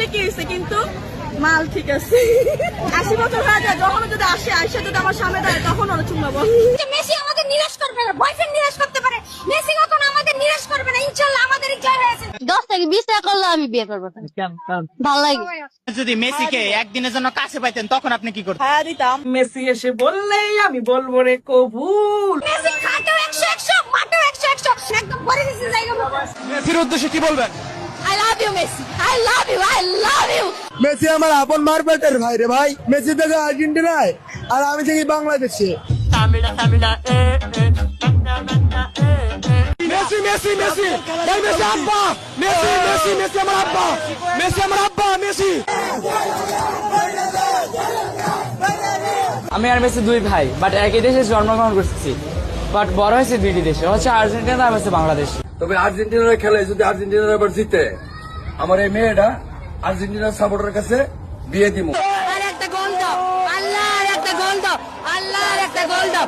ঠিকই হয়েছে কিন্তু মাল ঠিক আছে। 80 বছর হয়ে যায়, যখন যদি আসে আইসা যদি আমার সামনে দেয় তখন ওরা চুমাবো। মেসি আমাদের নিরাশ করবে না, বয়ফ্রেন্ড নিরাশ করতে পারে, মেসি কখনো আমাদের নিরাশ করবে না। ইনশাআল্লাহ আমাদের জয় হয়েছে। 10 থেকে 20 টাকা করলে আমি বিয়ে করবো। ভালো লাগে। যদি মেসিকে একদিনের জন্য কাছে পাইতেন তখন আপনি কি করতেন? হ্যাঁ দিতাম। মেসি এসে বললেই আমি বলবো রে কবুল। মেসি খাটো 100 মাটো 100 একদম ভরে দিছে জায়গা মতো। মেসির উদ্দেশ্যে কি বলবেন? I love you Messi, I love you, I love you। Messi আমার আপন মারপেটের ভাই রে ভাই। মেসি থেকে আর্জেন্টিনায় আর আমি থেকে বাংলাদেশে। মেসি মেসি মেসি এই মেসি আব্বা, মেসি মেসি মেসি আমার আব্বা, মেসি আমার আব্বা, মেসি। আমি আর মেসি দুই ভাই, বাট একই দেশে জন্মগ্রহণ করছি, বাট বড় হয়েছে দুইটি দেশে, হচ্ছে আর্জেন্টিনা আর হচ্ছে বাংলাদেশ। তবে আর্জেন্টিনার খেলে যদি আর্জেন্টিনা এবার জিতে, আমার এই মেয়েটা আর্জেন্টিনার সাপোর্টারের কাছে বিয়ে দিব। আর একটা গোল দাও, আল্লাহ আর একটা গোল দাও, আল্লাহ আর একটা গোল দাও।